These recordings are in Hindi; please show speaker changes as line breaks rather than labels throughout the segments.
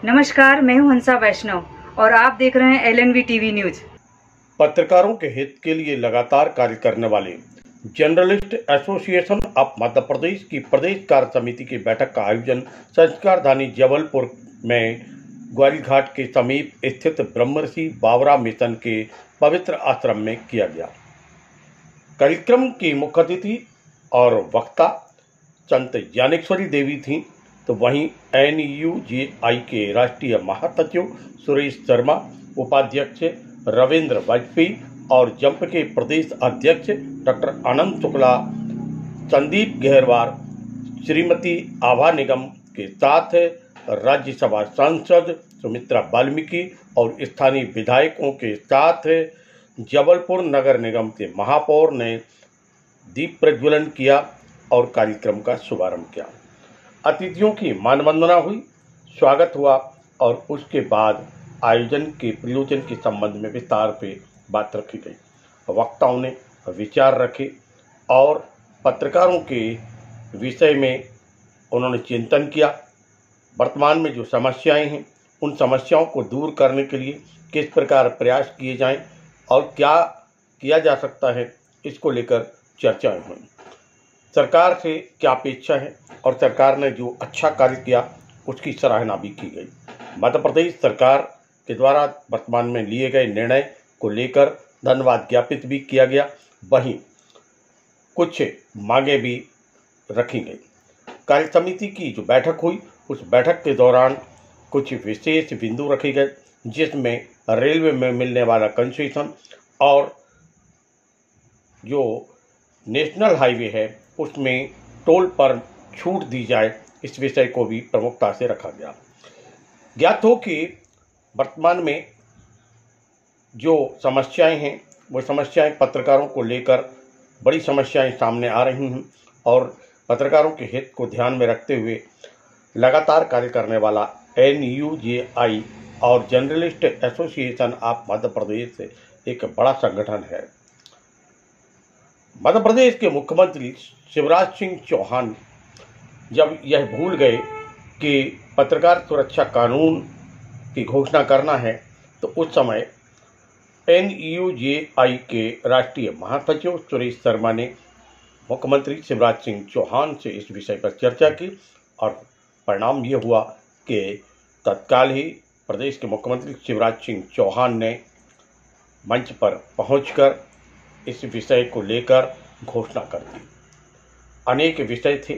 नमस्कार, मैं हूं हंसा वैष्णव और आप देख रहे हैं LNV टीवी न्यूज।
पत्रकारों के हित के लिए लगातार कार्य करने वाले journalist association of Madhya Pradesh की प्रदेश कार्य समिति की बैठक का आयोजन संस्कारधानी जबलपुर में ग्वारीघाट के समीप स्थित ब्रह्मर्षि बावरा मिशन के पवित्र आश्रम में किया गया। कार्यक्रम की मुख्य अतिथि और वक्ता संत ज्ञानेश्वरी देवी थीं, तो वहीं NUJI के राष्ट्रीय महासचिव सुरेश शर्मा, उपाध्यक्ष रविंद्र वाजपेयी और जंप के प्रदेश अध्यक्ष डॉक्टर आनंद शुक्ला, संदीप गहरवार, श्रीमती आभा निगम के साथ राज्यसभा सांसद सुमित्रा वाल्मीकि और स्थानीय विधायकों के साथ जबलपुर नगर निगम के महापौर ने दीप प्रज्वलन किया और कार्यक्रम का शुभारंभ किया। अतिथियों की मानवंदना हुई, स्वागत हुआ और उसके बाद आयोजन के प्रयोजन के संबंध में विस्तार पे बात रखी गई। वक्ताओं ने विचार रखे और पत्रकारों के विषय में उन्होंने चिंतन किया। वर्तमान में जो समस्याएं हैं, उन समस्याओं को दूर करने के लिए किस प्रकार प्रयास किए जाएं और क्या किया जा सकता है, इसको लेकर चर्चाएं हुई। सरकार से क्या अपेक्षा है और सरकार ने जो अच्छा कार्य किया उसकी सराहना भी की गई। मध्य प्रदेश सरकार के द्वारा वर्तमान में लिए गए निर्णय को लेकर धन्यवाद ज्ञापित भी किया गया। वहीं कुछ मांगे भी रखी गई। कार्य समिति की जो बैठक हुई, उस बैठक के दौरान कुछ विशेष बिंदु रखे गए, जिसमें रेलवे में मिलने वाला कंसेशन और जो नेशनल हाईवे है उसमें टोल पर छूट दी जाए, इस विषय को भी प्रमुखता से रखा गया। ज्ञात हो कि वर्तमान में जो समस्याएं हैं, वो समस्याएं पत्रकारों को लेकर बड़ी समस्याएं सामने आ रही हैं और पत्रकारों के हित को ध्यान में रखते हुए लगातार कार्य करने वाला NUJI और journalist association of Madhya Pradesh एक बड़ा संगठन है। मध्य प्रदेश के मुख्यमंत्री शिवराज सिंह चौहान जब यह भूल गए कि पत्रकार सुरक्षा कानून की घोषणा करना है, तो उस समय NUJI के राष्ट्रीय महासचिव सुरेश शर्मा ने मुख्यमंत्री शिवराज सिंह चौहान से इस विषय पर चर्चा की और परिणाम ये हुआ कि तत्काल ही प्रदेश के मुख्यमंत्री शिवराज सिंह चौहान ने मंच पर पहुंचकर इस विषय को लेकर घोषणा कर दी। अनेक विषय थे,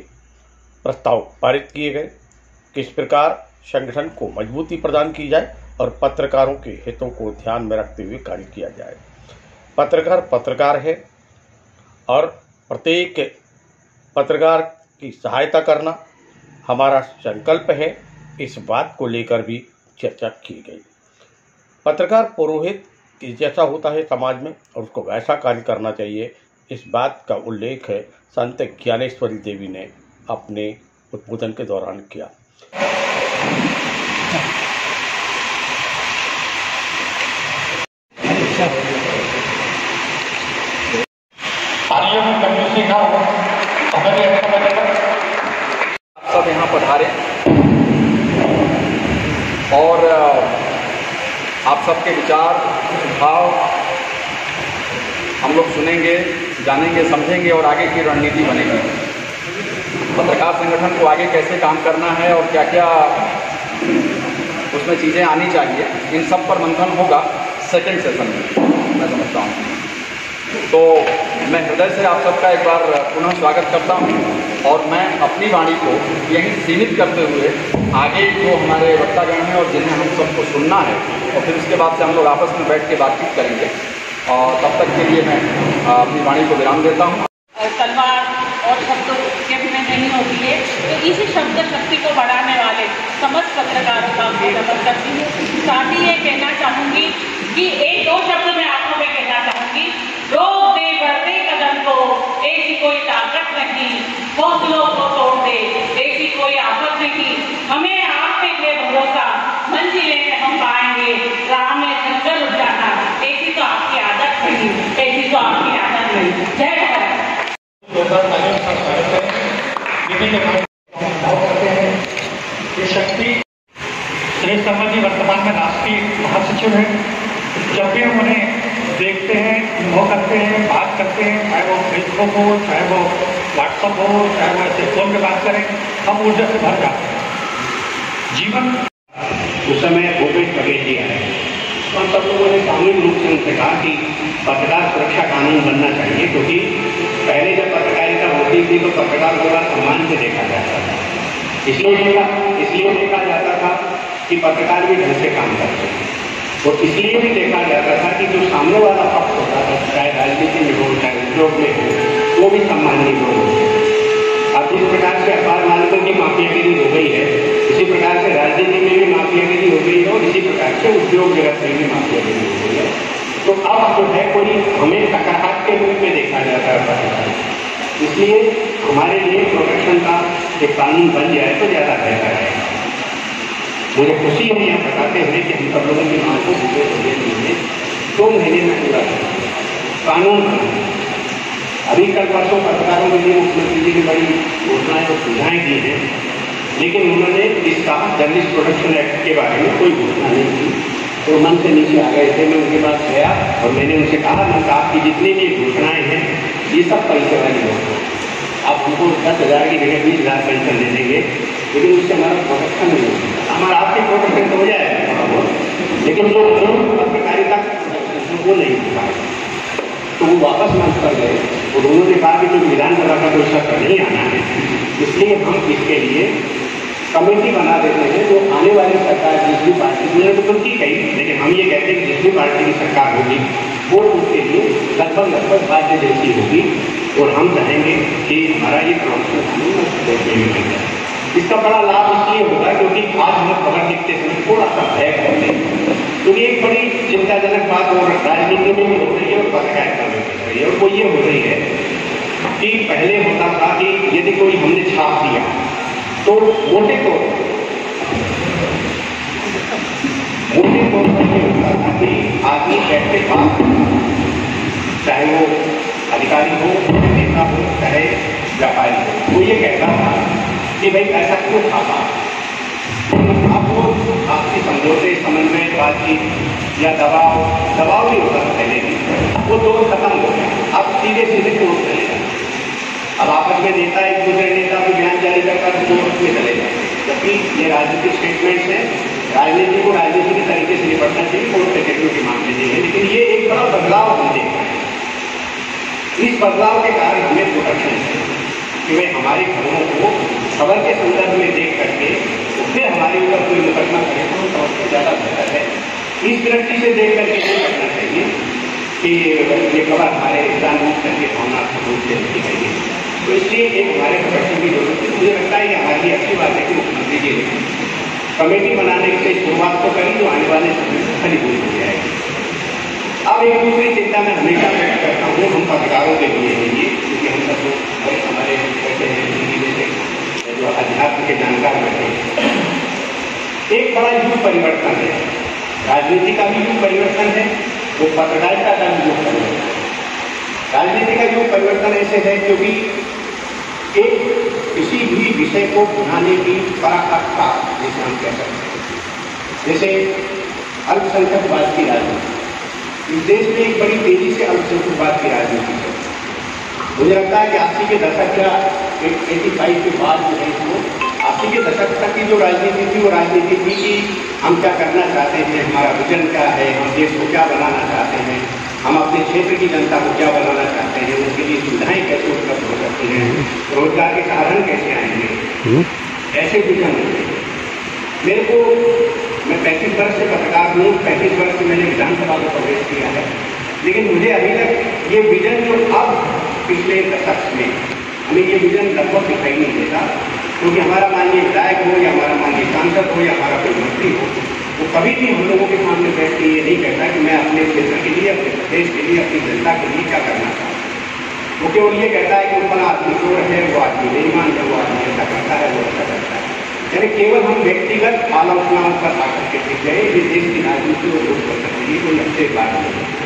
प्रस्ताव पारित किए गए, किस प्रकार संगठन को मजबूती प्रदान की जाए और पत्रकारों के हितों को ध्यान में रखते हुए कार्य किया जाए। पत्रकार है और प्रत्येक पत्रकार की सहायता करना हमारा संकल्प है, इस बात को लेकर भी चर्चा की गई। पत्रकार पुरोहित जैसा होता है समाज में और उसको वैसा कार्य करना चाहिए, इस बात का उल्लेख है संत ज्ञानेश्वरी देवी ने अपने उद्बोधन के दौरान किया।
सब यहाँ पधारे और आप सबके विचार सुझाव हम लोग सुनेंगे, जानेंगे, समझेंगे और आगे की रणनीति बनेगी। पत्रकार संगठन को आगे कैसे काम करना है और क्या क्या उसमें चीज़ें आनी चाहिए, इन सब पर मंथन होगा सेकेंड सेशन में, मैं समझता हूँ। तो मैं हृदय से आप सबका एक बार पुनः स्वागत करता हूँ और मैं अपनी वाणी को यहीं सीमित करते हुए आगे जो हमारे वक्तागण हैं और जिन्हें हम सबको सुनना है, और फिर उसके बाद से हम लोग आपस में बैठ के बातचीत करेंगे और तब तक के लिए मैं अपनी वाणी को विराम देता हूँ।
तलवार और शब्दों के में नहीं होती है, तो इसी शब्द शक्ति को बढ़ाने वाले समस्त पत्रकारों का मैं नमन करती हूँ। साथ ही ये कहना चाहूँगी कि एक दो शब्द मैं आपको मैं कहना चाहूँगी, रोक दे बढ़ते कदम को, ऐसी कोई ताकत नहीं, हौसलों को तोड़ दे, ऐसी कोई आफत नहीं, हमें आप पे है भरोसा, मंजिलें हम पाएंगे, राह में जंगल उठ जाना, ऐसी तो आपकी आदत नहीं, ऐसी तो आपकी आदत नहीं। जय भारत।
करते हैं। ये शक्ति सुरेश शर्मा जी वर्तमान में राष्ट्रीय महासचिव है। जब भी हम उन्हें देखते हैं, अनुभव करते हैं, बात करते हैं, चाहे वो फेसबुक हो, चाहे वो व्हाट्सअप हो, चाहे वो ऐसे फोन पे बात करें, हम ऊर्जा से भर जाते हैं। जीवन
उस समय भूपेश बघेल जी आए, तो हम सब लोगों ने सामूहिक रूप से उनसे कहा कि पत्रकार सुरक्षा कानून बनना चाहिए, क्योंकि पहले जब पत्रकारिता होती थी तो पत्रकार को बड़ा सम्मान से देखा जाता था। इसलिए देखा जाता था कि पत्रकार भी ढंग से काम करते हैं, और इसलिए भी देखा जाता था कि जो सामने वाला पक्ष होता था, चाहे राजनीति में हो, चाहे उद्योग में हो, वो भी सम्मानित हो। अब जिस प्रकार से अखबार मालिकों की माफियागिरी हो गई है, इसी प्रकार से राजनीति में भी माफियागिरी हो गई है, और इसी प्रकार से उद्योग जगत में भी माफियागिरी हो गई है। तो अब जो है कोई हमें टकराहट के रूप में देखा जाता है पत्रकार, इसलिए हमारे लिए प्रोटेक्शन का एक कानून बन जाए तो ज़्यादा बेहतर है। मुझे खुशी है यह बताते हुए कि हम सब लोगं की मांग को पूरे होने के लिए 2 महीने में पूरा कानून बना। अभी कल परसों पत्रकारों के लिए मुख्यमंत्री जी ने बड़ी घोषणाएं और सुझाएं दी हैं, लेकिन उन्होंने इसका जर्नलिस्ट प्रोटेक्शन एक्ट के बारे में कोई घोषणा नहीं की। तो मन से नीचे आ गए थे। मैं उनके पास गया और मैंने उनसे कहा, मैंने कहा आपकी जितनी भी घोषणाएं हैं ये सब पैसे वाली हो, आप हमको 10,000 की जगह 20,000 पेंशन दे देंगे, लेकिन उससे हमारा प्रोटेक्शन नहीं होगा। हमारा आपकी प्रोटेक्शन तो हो जाएगा थोड़ा बहुत, लेकिन जो पत्रकारिता वो नहीं होगा। तो वो वापस मंच पर गए और उन्होंने कहा कि जो विधानसभा का कोई सत्र नहीं आना है, इसलिए हम इसके लिए कमेटी बना देते हैं। जो आने वाली सरकार जिस भी पार्टी की, तो कुछ ठीक है, लेकिन हम ये कहते हैं कि जिस भी पार्टी की सरकार होगी वो उसके लिए लगभग बाध्य जैसी होगी, और हम चाहेंगे कि हमारा ये प्रोटेक्शन कानून देखने में मिल जाए। इसका बड़ा लाभ इसलिए होगा क्योंकि आज हम खबर लिखते समय थोड़ा सा भय करते हैं, क्योंकि एक बड़ी चिंताजनक बात और राजनीति में भी हो रही है और पत्रकारिता में हो रही है, और वो ये हो रही है कि पहले होता था कि यदि कोई हमने छाप दिया तो मोटे तौर पर ये होता था कि आदमी बैठे बात, चाहे वो अधिकारी हो, नेता हो, चाहे व्यापारी हो, वो ये कहता था कि भाई ऐसा क्यों छापा। अब वो आपसी समझौते, समन्वय, बातचीत या दबाव नहीं होता था पहले भी, वो दौर खत्म हो गया। अब सीधे कोर्ट चले जाए। अब आपस में नेता एक दूसरे नेता भी बयान जारी करता है तो कोर्ट में चले जाए, जबकि ये राजनीतिक स्टेटमेंट्स हैं। राजनीति को राजनीति के तरीके से निपटना चाहिए, कोर्ट कचहरियों के मामले नहीं है, लेकिन ये एक बड़ा बदलाव हम देख रहे हैं। इस बदलाव के कारण हमें प्रोटेक्शन है कि भाई हमारी खबरों को खबर के संदर्भ में देख करके फिर हमारे ऊपर कोई मुकदमा करे तो सबसे ज़्यादा बेहतर है। इस दृष्टि से देख करके नहीं करना चाहिए कि ये खबर हमारे जानबूझ करके भावनात्मक रूप से लिखी गई है। तो इसलिए एक हमारे प्रोटेक्शन की जरूरत है। मुझे लगता है कि हमारी अच्छी बात है कि मुख्यमंत्री जी ने कमेटी बनाने की शुरुआत तो करी, जो आने वाले समय में फलीभूत हो जाएगी। अब एक दूसरी चिंता मैं हमेशा व्यक्त करता हूँ हम पत्रकारों के लिए, क्योंकि हम सब लोग हमारे बैठे हैं जो अध्यात्म के जानकार बैठे हैं। एक बड़ा युग परिवर्तन है, राजनीति का भी युग परिवर्तन है, वो पत्रकारिता का भी युग परिवर्तन है। राजनीति का युग परिवर्तन ऐसे है क्योंकि एक किसी भी विषय को बनाने की पराकाष्ठा जिसे हम कह सकते हैं, जैसे अल्पसंख्यकवाद की राजनीति। इस देश में एक बड़ी तेजी से अल्पसंख्यकवाद की राजनीति है। मुझे लगता है कि 80 के दशक या 85 के बाद जो है वो 80 के दशक तक की जो राजनीति थी वो राजनीति थी कि हम क्या करना चाहते हैं, हमारा विजन क्या है, हम देश को क्या बनाना चाहते हैं, हम अपने क्षेत्र की जनता को क्या बनाना चाहते हैं, उसके लिए सुविधाएं कैसे उपलब्ध हो सकती हैं, रोजगार के साधन कैसे आएंगे, ऐसे विजन होते हैं। मेरे को, मैं 35 वर्ष से पत्रकार हूँ, 35 वर्ष से मैंने विधानसभा में प्रवेश किया है, लेकिन मुझे अभी तक ये विजन जो अब पिछले दशक में हमें ये विजन लगभग दिखाई नहीं देता, क्योंकि हमारा माननीय विधायक हो या हमारा माननीय सांसद हो या हमारा कोई मंत्री हो, वो कभी भी हम लोगों के सामने बैठ के ये नहीं कहता कि मैं अपने क्षेत्र के लिए, अपने प्रदेश के लिए, अपनी जनता के लिए क्या करना चाहता हूँ। वो केवल ये कहता है कि ऊपर आदमी चोर है, वो आदमी बेईमान है, वो आदमी ऐसा करता है, वो ऐसा करता है। यानी केवल हम व्यक्तिगत आलोचनाओं पर आकर के टिक गए, ये देश की राजनीति और लोकतंत्र के लिए कोई अच्छी बात नहीं है।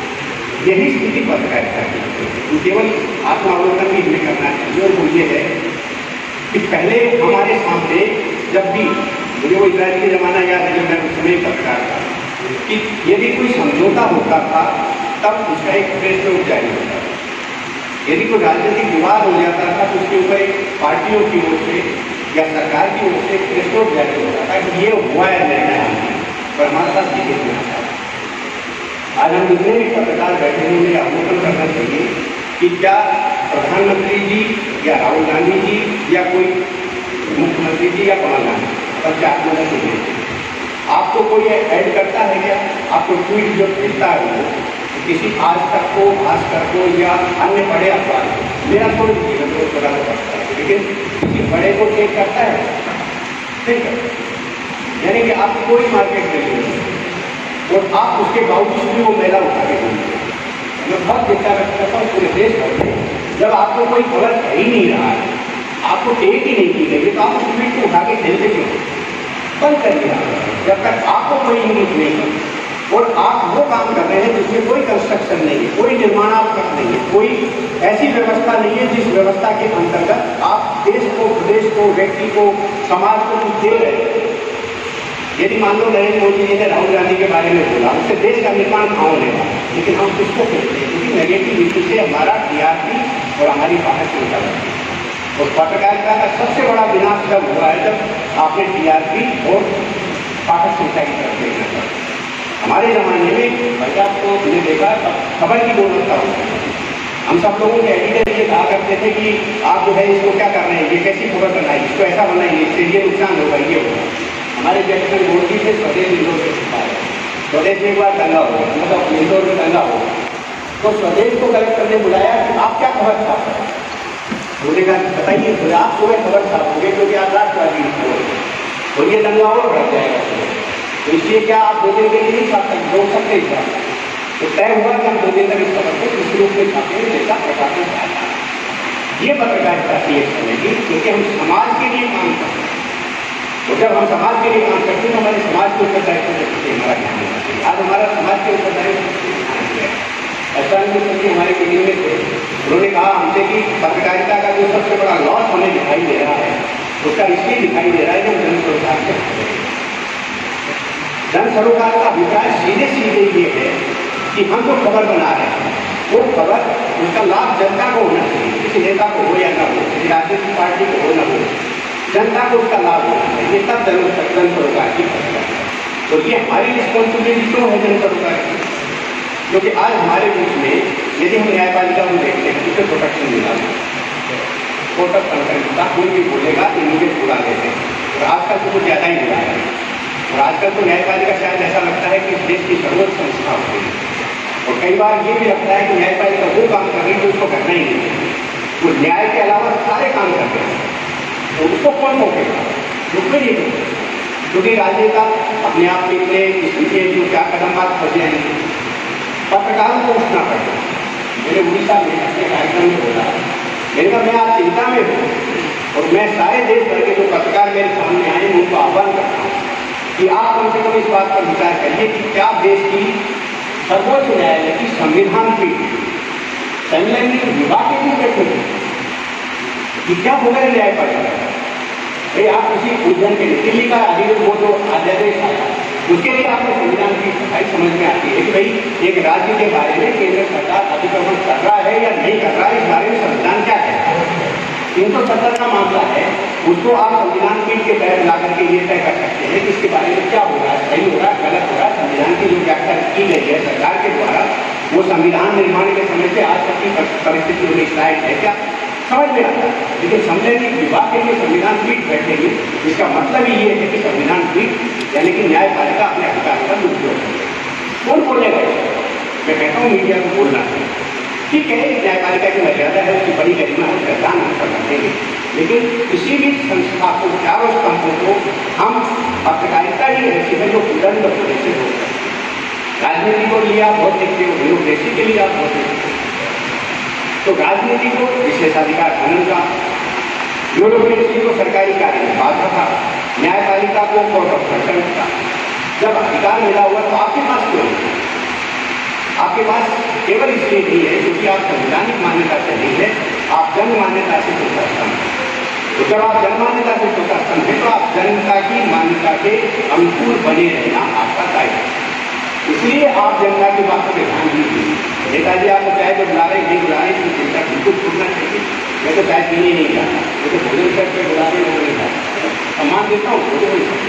यही स्थिति पत्रकारिता की, केवल आत्मावलोकन भी हमें करना चाहिए, और वो ये है कि पहले हमारे सामने जब भी, मुझे वो इजराइल के ज़माना याद है जब मैं उस समय पत्रकार था, कि यदि कोई समझौता होता था तब उसका एक प्रेस नोट जारी होता था। यदि कोई राजनीतिक विवाद हो जाता था तो उसके ऊपर एक पार्टियों की ओर से या सरकार की ओर से प्रेस नोट जारी होता था कि ये हुआ है निर्णय, पर हमारे साथ ये नहीं होता। आज हम जितने भी पत्रकार बैठे हैं उन्हें अवलोकन करना चाहिए कि क्या प्रधानमंत्री जी या राहुल गांधी जी या कोई मुख्यमंत्री जी या कमलनाथ सब चार लोगों से आपको कोई ऐड करता है क्या? आपको ट्वीट जो भेजता है वो किसी आज तक को, भास्कर को या अन्य बड़े अखबार को, मेरा थोड़ी जीवन को छोटा तो पड़ता है, लेकिन किसी बड़े को टेक करता है, ठीक है? यानी कि आपकी कोई मार्केट वैल्यू नहीं और आप उसके बावजूद भी वो मेला उठा के घूमते हैं। मैं बहुत चिंता व्यक्त करता हूँ पूरे देश भर में, जब आपको कोई खबर कह ही नहीं रहा है, आपको टेक ही नहीं की गई तो आप उस ट्वीट को उठा के खेलते क्यों? बंद कर दिया। जब तक आपको कोई इंगित नहीं और आप वो काम कर रहे हैं जिसमें कोई कंस्ट्रक्शन नहीं है, कोई निर्माणात्मक नहीं है, कोई ऐसी व्यवस्था नहीं है जिस व्यवस्था के अंतर्गत आप देश को, प्रदेश को, व्यक्ति को, समाज को कुछ दे रहे हैं। यदि मान लो नरेंद्र मोदी जी ने राहुल गांधी के बारे में बोला, उससे देश का निर्माण कहाँ होगा, लेकिन हम किसको कहते हैं? क्योंकि नेगेटिविटी से हमारा टीआरपी और हमारी बाहर चिंता करती है। और पत्रकारिता का सबसे बड़ा विनाश जब हुआ है जब आपने टीआरपी और पाठक संख्या की तरफ देखना चाहिए। हमारे ज़माने में भाई आपको हमने देखा खबर की गुणवत्ता होती है। हम सब लोगों के एडिटर ये कहा करते थे कि आप जो है इसको क्या कर रहे हैं, ये कैसी खबर बनाई, इसको ऐसा बनाइए, इससे ये नुकसान होगा, ये होगा। हमारे जैक्सन मोदी से स्वदेश इंदौर से सिखाया, स्वदेश में एक बार दंगा हो, मतलब इंदौर में दंगा हो तो स्वदेश को कलेक्टर ने बुलाया कि आप क्या खबर छाप रहे हैं? उन्होंने कहा बताइए, तो आप सुबह खबर छापोगे क्योंकि आप राष्ट्रवादी हो और ये दंगा और बढ़ जाएगा, तो इसलिए क्या आप 2 दिन के लिए नहीं छाप सकते, रोक सकते इस बात? तो तय हुआ कि हम 2 दिन तक इस खबर को किस रूप में छापेंगे जैसा प्रशासन चाहता है। ये पत्रकारिता की एक चलेगी क्योंकि हम समाज के लिए काम करते हैं और जब हम समाज के लिए काम करते हैं तो हमारे समाज के उत्तरदायित्व से हमारा ध्यान होना चाहिए। आज हमारा समाज के उत्तरदायित्व ऐसा नहीं, हमारे मीटिंग में थे, उन्होंने कहा हमसे कि पत्रकारिता का जो सबसे बड़ा लॉस हमें दिखाई दे रहा है उसका इसलिए दिखाई दे रहा है कि हम जन सरोकार से जन सरोकार का अभिप्राय सीधे सीधे ये है कि हम जो खबर बना रहे हैं वो खबर, उसका लाभ जनता को होना चाहिए, किसी नेता को हो या ना हो, किसी राजनीतिक पार्टी को हो ना हो, जनता को उसका लाभ होना चाहिए, तब जन सरोकार की खबर है। तो ये हमारी रिस्पॉन्सिबिलिटी क्यों है जन सरोकार की? क्योंकि आज हमारे बीच में यदि हम न्यायपालिका को देखते हैं उसे प्रोटेक्शन मिला, कोर्ट ऑफ कंटेम्प्ट का कोई भी बोलेगा तो इमीडिएट बुला देते हैं और आजकल तो कुछ ज़्यादा ही बुला है। और आजकल तो न्यायपालिका शायद ऐसा लगता है कि इस देश की सर्वोच्च संस्था होती है और कई बार ये भी लगता है कि न्यायपालिका वो काम कर रही है जो उसको करना ही नहीं है, वो न्याय के अलावा सारे काम करते हैं, तो उसको कौन रोकेगा? रुक भी नहीं रोके, क्योंकि राजनेता अपने आप में इतने इसलिए जो क्या कदम बात फंसे हैं, पत्रकारों को उठना पड़ता है। मेरे उड़ीसा में अपने कार्यक्रम में बोला, मैंने कहा मैं आज चिंता में हूँ और मैं सारे देश भर के जो पत्रकार मेरे सामने आए उनको आह्वान करता हूँ कि आप कम से कम इस बात पर विचार करिए कि क्या देश की सर्वोच्च न्यायालय की संविधान पीठ संलग्न विभाग के क्यों बैठे कि क्या होगा न्यायपालिका? भाई आप किसी उलझन के लिए दिल्ली का अधिकृत वो जो अध्यादेश आया उसके लिए आपको संविधान की सफाई समझ में आती है कि भाई एक राज्य के बारे में केंद्र सरकार अतिक्रमण कर रहा है या नहीं कर रहा है, इस बारे में संविधान क्या कहता है। 370 का मामला है, उसको आप संविधान पीठ के तहत ला करके ये तय कर सकते हैं कि इसके बारे में क्या हो रहा है, सही हो रहा है, गलत हो रहा है। संविधान की जो व्याख्या की गई है सरकार के द्वारा वो संविधान निर्माण के समय से आज तक की परिस्थितियों में स्लाइड है क्या समझ में आता है। लेकिन समझे कि विभाग के लिए संविधान पीठ बैठेगी, इसका मतलब ही ये है कि संविधान पीठ यानी कि न्यायपालिका अपने अधिकार का दुरुपयोग करेगी। कौन बोलेगा? मैं कहता हूँ मीडिया को बोलना चाहिए, ठीक है, न्यायपालिका की मर्यादा है, उसकी बड़ी गरिमा है, पहचान हम कर देंगे, लेकिन किसी भी संस्था को, चारों स्तंभों को हम पत्रकारिता ही ऐसी है जो उदंड होने से हो सकती है। राजनीति को लिए आप बहुत देखते हो, ब्यूरोक्रेसी के लिए आप बहुत देखते हो, तो राजनीति को विशेषाधिकार कानून का, ब्यूरोक्रेसी को सरकारी कार्य में बाधा था, न्यायपालिका को कोर्ट ऑफ कंटेम्प्ट का। जब अधिकार मिला हुआ तो आपके पास क्यों नहीं? आपके पास केवल इसलिए नहीं है क्योंकि आप संवैधानिक मान्यता से नहीं है, आप जन मान्यता से कुछ करता है। तो जब आप जनमान्यता से सुशासन है तो आप जनता की मान्यता के अनुकूल बने रहना आपका दायित्व है। इसलिए आप जनता की बातों पे ध्यान दीजिए। नेताजी आपको चाहे तो बुला रहे नहीं बुला रहे तो चिंता बिल्कुल छूटना चाहिए। मैं तो चाय पीने नहीं जाता, मैं तो भोजन करके बुला रहे मैं नहीं जाता, सम्मान देता हूँ भोजन नहीं करता।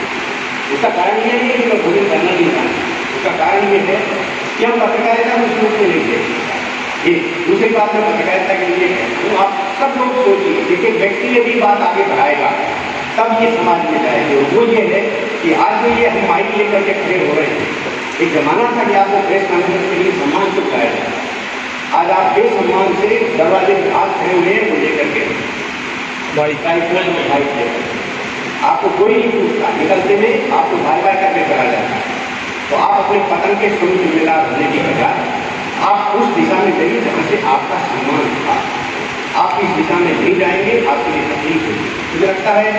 उसका कारण यह नहीं है कि मैं भोजन करना नहीं जानता, उसका कारण ये है कि हम पत्रकारिता में उस रूप में नहीं देखते। दूसरी बात मैं पत्रकारिता के लिए कहता हूँ, आप सब लोग सोचिए, देखिए व्यक्ति यदि बात आगे बढ़ाएगा तब ये समाज में जाएगी। वो ये है कि आज जो ये हम माइक लेकर के खड़े हो रहे हैं, एक जमाना था कि आपको प्रेस कॉन्फ्रेंस के लिए सम्मान से बुलाया जाए। आज आप बेसम्मान से दरवाजे के हाथ खड़े हुए हैं, वो लेकर के आपको कोई नहीं पूछता, निकलते में आपको बाय बाय करके चला जाता है। तो आप अपने पतन के स्वयं जिम्मेदार होने की बजाय आप उस दिशा में जाइए जहाँ से आपका सम्मान था। आप इस दिशा में नहीं जाएंगे, आपके लिए तकलीफ होगी। मुझे लगता है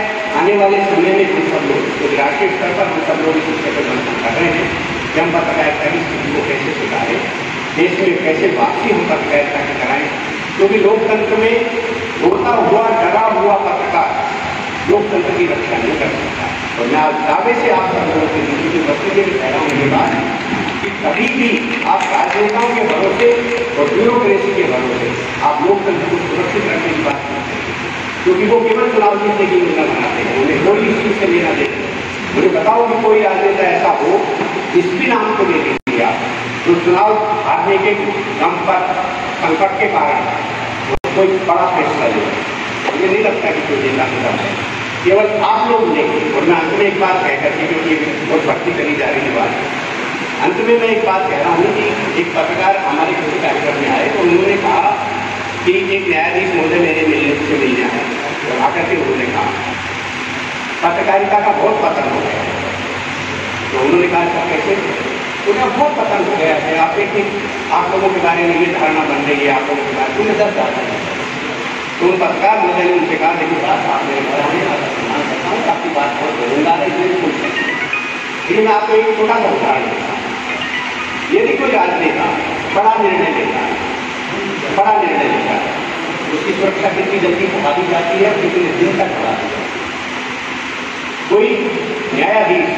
आने वाले समय में हम सब लोग तो राष्ट्रीय स्तर पर हम सब लोग इस विषय पर मंथन कर रहे हैं कि हम पत्रकारिता की स्थिति को कैसे सुधारें, देश में कैसे वापसी हम पत्रकारिता की कराएं। क्योंकि लोकतंत्र में रोता हुआ डरा हुआ पत्रकार लोकतंत्र की रक्षा नहीं कर सकता। और मैं आज दावे से आप सब लोगों के बीच में बच्चे भी कह रहा हूँ ये बात कि कभी भी आप राजनेताओं के भरोसे और ब्यूरोक्रेसी के भरोसे आप लोकतंत्र को सुरक्षित रखने की बात करते हैं, क्योंकि वो केवल चुनाव जीतने की योजना बनाते हैं, उन्हें कोई इस चीज से लेना देना। मुझे बताओ कि कोई राजनेता ऐसा हो जिस भी नाम को ले लीजिए आप, जो चुनाव हारने के दम पर संकट के कारण कोई बड़ा फैसला ले। मुझे नहीं लगता कि कोई नेता होता है, केवल आप लोग लेंगे। और मैं अंत में एक बात कह करके, क्योंकि बहुत भर्ती करी जा रही है बात, अंत में मैं एक बात कह रहा हूँ कि एक पत्रकार हमारे किसी कार्यक्रम में आए तो उन्होंने कहा कि एक न्यायाधीश महोदय मेरे मिलने आए और आकर के उन्होंने कहा पत्रकारिता का बहुत पतन हो गया। तो उन्होंने कहा ऐसा कैसे? उन्हें बहुत पतन हो गया है। आप एक आप लोगों के बारे में ये धारणा बन रही है, आप लोगों के बारे में उन्हें 10 साल है। तो उन पत्रकार महोदय ने उनसे कहा देखिए बात आप मेरे घर आने आपका सम्मान करता हूँ, आपकी बात बहुत बेरोजगार है, इसलिए पूछ सकते हैं। लेकिन मैं आपको एक छोटा सा उदाहरण देता हूँ। यदि कोई राजनेता बड़ा निर्णय लेता है, उसकी सुरक्षा कितनी जल्दी बढ़ा दी जाती है, कितने दिन तक बढ़ा दी जाती है। कोई न्यायाधीश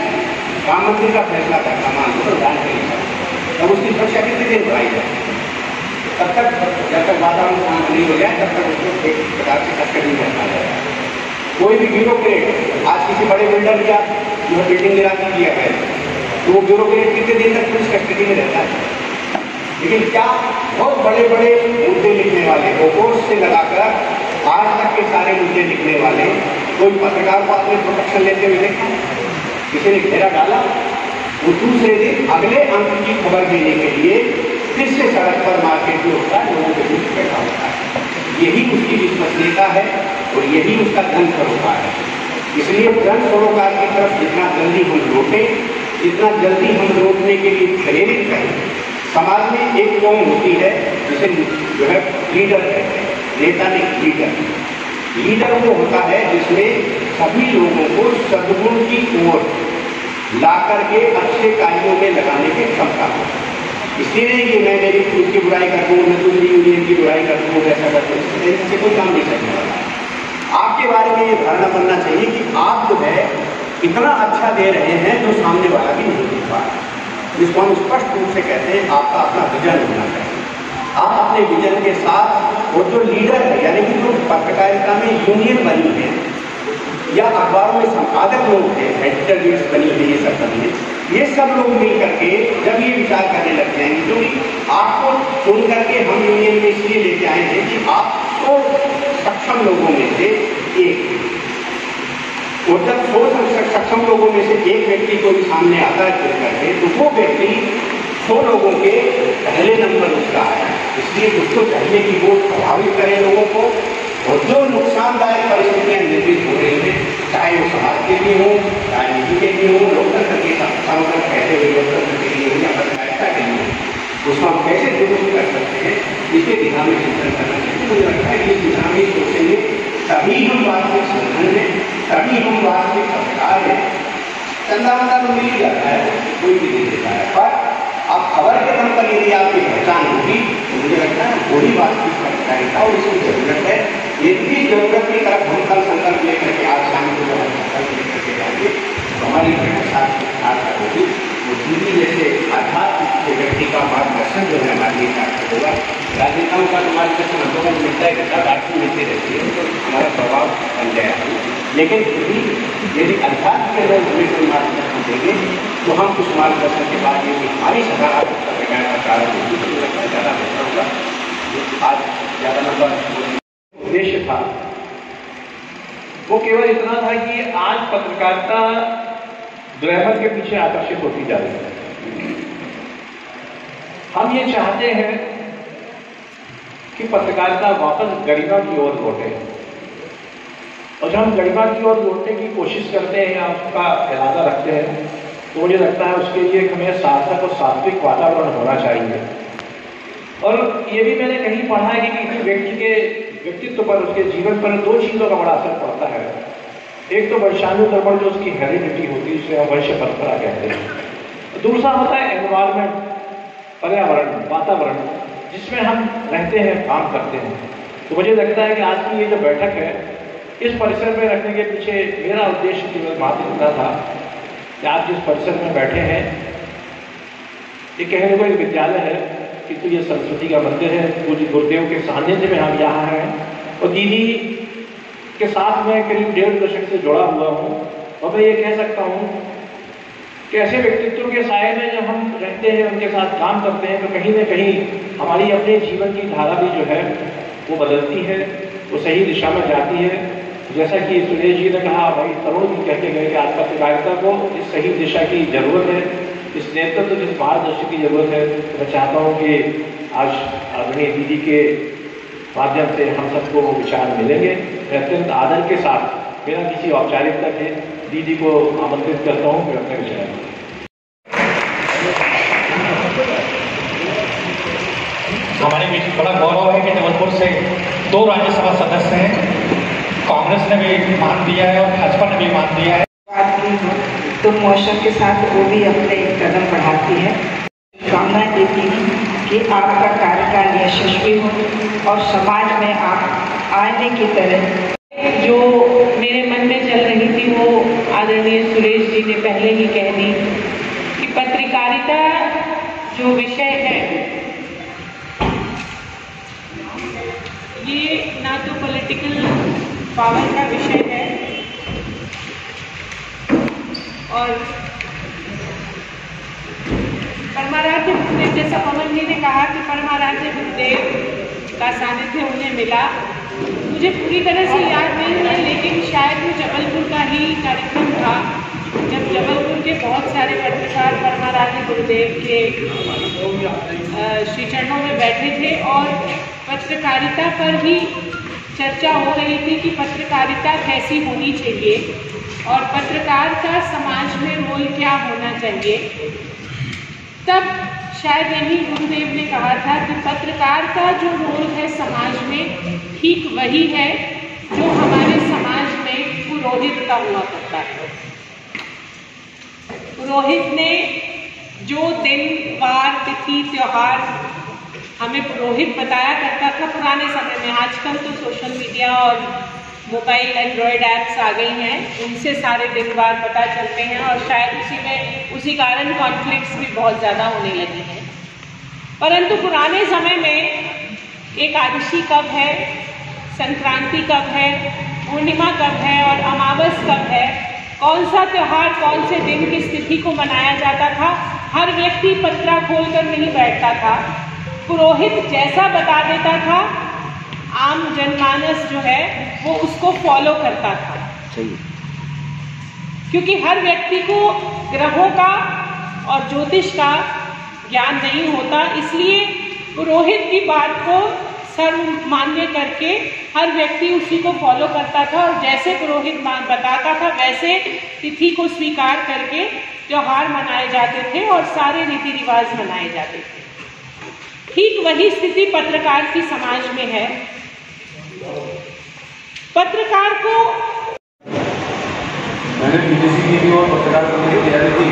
राम मंदिर का फैसला करना मान लो जानते हैं, तब उसकी सुरक्षा कितने दिन बढ़ाई जाती है? तब तक जब तक वातावरण शांत नहीं हो जाए तब तक उसको एक प्रकार से कष्ट नहीं रखा जाएगा। कोई भी ब्यूरोक्रेट आज किसी बड़े बिल्डर या जो बिल्डिंग गिराती किया है तो वो ब्यूरोक्रेट कितने दिन तक पुलिस कस्टडी में रहता है। लेकिन क्या बहुत बड़े बड़े मुद्दे लिखने वाले कोर्स से लगाकर आज तक के सारे मुद्दे लिखने वाले कोई पत्रकार को आपने प्रोटेक्शन लेते हुए देखा? किसी ने घेरा डाला, वो दूसरे दिन अगले अंक की खबर देने के लिए फिर से सड़क पर मार्केट में होता है, लोगों के बीच बैठा होता है। यही उसकी विश्वसनीयता है और यही उसका धन सरोकार है। इसलिए धन सरोकार की तरफ जितना जल्दी हम लौटे, जितना जल्दी हम लौटने के लिए प्रेरित करें। समाज में एक कौम होती है जिसे जो है लीडर कहते हैं, नेता नहीं लीडर वो होता है जिसमें सभी लोगों को सद्गुण की ओर ला करके अच्छे कार्यों में लगाने की क्षमता हो। इसलिए नहीं कि मैं मेरी खुद की बुराई कर दूँ, मैं दूसरी यूनियन की बुराई कर दूँ, ऐसा कर दूँ, इससे कोई काम नहीं करने वाला। आपके बारे में ये धारणा बनना चाहिए कि आप जो है इतना अच्छा दे रहे हैं जो सामने वाला भी नहीं देख पा रहा। जिसको हम स्पष्ट रूप से कहते हैं आपका अपना विजन होना चाहिए। आप अपने विजन के साथ वो जो लीडर है, यानी कि जो पत्रकारिता में यूनियन बनी है या अखबारों में संपादक लोग थे, एडिटर लीड्स बनी है, ये सब बनी है, ये सब लोग मिल करके जब ये विचार करने लग जाएंगे, क्योंकि आपको चुन करके हम यूनियन में इसलिए लेके आए हैं कि आप तो सक्षम लोगों में से एक, और जब 100 सक्षम लोगों में से एक व्यक्ति को भी सामने आता है चुन करके, तो वो व्यक्ति 100 लोगों के पहले नंबर उसका है। इसलिए उसको चाहिए कि वो प्रभावित करे लोगों को, और जो नुकसानदायक परिस्थितियां निर्मित हो रही हैं, चाहे वो समाज के लिए हो, राजनीति के लिए हो, लोकतंत्र के समग्र कहते हुए लोकतंत्र के लिए हो या पत्रकारिता के लिए, उसको हम कैसे दुरुस्त कर सकते हैं, इसके दिशा में चिंतन करना चाहिए। मुझे लगता है कि इस दिशा में सोचेंगे तभी हम वास्तविक संगठन हैं, तभी हम वास्तविक सरकार है। चंदा वंदा तो मिल जाता है, कोई भी नहीं देता है, पर आप खबर के दम पर यदि आपकी पहचान होगी तो मुझे लगता है वही वास्तविक पत्रकारिता और इसकी जरूरत है। यदि जरूरत की तरफ हम कल संकल्प हमारी साथ होगी वो दीदी जैसे आध्यात्मिक के व्यक्ति का मार्गदर्शन जो है हमारे लिए सार्थक होगा। राजनेताओं का तो मार्गदर्शन हम लोगों को मिलता है, किताब आपको मिलती रहती है, तो हमारा स्वभाव बन जाएगा। लेकिन फिर भी यदि अध्यात्म के लोग हमें कोई मार्गदर्शन देंगे तो हम उस मार्गदर्शन के बाद यदि हमारी सकारात्मकता प्रकार का कारण होगी तो लगता है ज़्यादा बेहतर होगा। आज ज़्यादा नंबर
उद्देश्य था वो केवल इतना था कि आज पत्रकारिता ग्लैमर के पीछे आकर्षित होती जा रही है। हम ये चाहते हैं कि पत्रकारिता वापस गरिमा की ओर लौटे, और जब हम गरिमा की ओर लौटने की कोशिश करते हैं या उसका इरादा रखते हैं तो मुझे लगता है उसके लिए हमें सार्थक और सात्विक वातावरण होना चाहिए। और ये भी मैंने कहीं पढ़ा है कि किसी व्यक्ति के व्यक्तित्व पर, उसके जीवन पर दो चीज़ों का बड़ा असर पड़ता है। एक तो वंशानुक्रमण जो उसकी हेरिडिटी होती है, उसे वंश परंपरा कहते हैं। दूसरा होता है एनवायरमेंट, पर्यावरण, वातावरण जिसमें हम रहते हैं, काम करते हैं। तो मुझे लगता है कि आज की ये जो बैठक है इस परिसर में रखने के पीछे मेरा उद्देश्य केवल मात्र इतना था कि आप जिस परिसर में बैठे हैं ये कहने को एक विद्यालय है किंतु ये सरस्वती का मंदिर है। पूज्य गुरुदेव के सानिध्य में हम यहाँ हैं और दीदी के साथ मैं करीब 1.5 दशक से जुड़ा हुआ हूँ। और मैं ये कह सकता हूँ कि ऐसे व्यक्तित्व के साये में जब हम रहते हैं, उनके साथ काम करते हैं, तो कहीं ना कहीं हमारी अपने जीवन की धारा भी जो है वो बदलती है, वो सही दिशा में जाती है। जैसा कि सुरेश जी ने कहा, भाई तरुण भी कहते गए कि आज पत्रकारिता को इस सही दिशा की जरूरत है, इस नेतृत्व जिस मार्गदर्शन की जरूरत है। मैं चाहता हूँ कि आज आदरणीय दीदी के माध्यम से हम सबको वो विचार मिलेंगे। मैं अत्यंत आदर के साथ बिना किसी औपचारिकता के दीदी को आमंत्रित करता हूँ कि अपने विचार।
हमारे बीच बड़ा गौरव है कि जबलपुर से 2 राज्यसभा सदस्य हैं। कांग्रेस ने भी मान दिया है और भाजपा ने भी मान दिया है।
तो मौसम के साथ वो भी अपने एक कदम बढ़ाती है। कामना देती हूँ कि आपका कार्यकाल यशस्वी हो और समाज में आप आने की तरह
जो मेरे मन में चल रही थी वो आदरणीय सुरेश जी ने पहले ही कह दी कि पत्रकारिता जो विषय है ये ना तो पॉलिटिकल पावर का विषय है और परमाराध्य गुरुदेव, जैसा पवन जी ने कहा कि परमाराध्य गुरुदेव का सानिध्य उन्हें मिला, मुझे पूरी तरह से याद नहीं है, लेकिन शायद वो जबलपुर का ही कार्यक्रम था जब जबलपुर के बहुत सारे पत्रकार परमाराध्य गुरुदेव के श्री चरणों में बैठे थे और पत्रकारिता पर भी चर्चा हो रही थी कि पत्रकारिता कैसी होनी चाहिए और पत्रकार का समाज में रोल क्या होना चाहिए। तब शायद यही गुरुदेव ने कहा था कि पत्रकार का जो रोल है समाज में ठीक वही है जो हमारे समाज में पुरोहित का हुआ करता है। पुरोहित ने जो दिन, वार, तिथि, त्योहार हमें पुरोहित बताया करता था पुराने समय में। आजकल तो सोशल मीडिया और मोबाइल एंड्रॉयड ऐप्स आ गई हैं, उनसे सारे दिन बार पता चलते हैं और शायद उसी कारण कॉन्फ्लिक्ट्स भी बहुत ज़्यादा होने लगे हैं। परंतु पुराने समय में एकादशी कब है, संक्रांति कब है, पूर्णिमा कब है और अमावस कब है, कौन सा त्यौहार कौन से दिन किस तिथि को मनाया जाता था, हर व्यक्ति पत्रा खोलकर नहीं बैठता था। पुरोहित जैसा बता देता था, आम जनमानस जो है वो उसको फॉलो करता था। क्योंकि हर व्यक्ति को ग्रहों का और ज्योतिष का ज्ञान नहीं होता, इसलिए पुरोहित की बात को सर्वमान्य करके हर व्यक्ति उसी को फॉलो करता था और जैसे पुरोहित बताता था वैसे तिथि को स्वीकार करके त्योहार मनाए जाते थे और सारे रीति रिवाज मनाए जाते थे। ठीक वही स्थिति पत्रकार की समाज में है। पत्रकार को
मैंने पीटीसी की भी और पत्रकार करने की तैयारी की,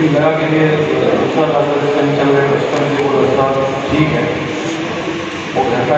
लगा के लिए दूसरा रास्ता चल रहे बचपन से वो रास्ता ठीक है, वो घर का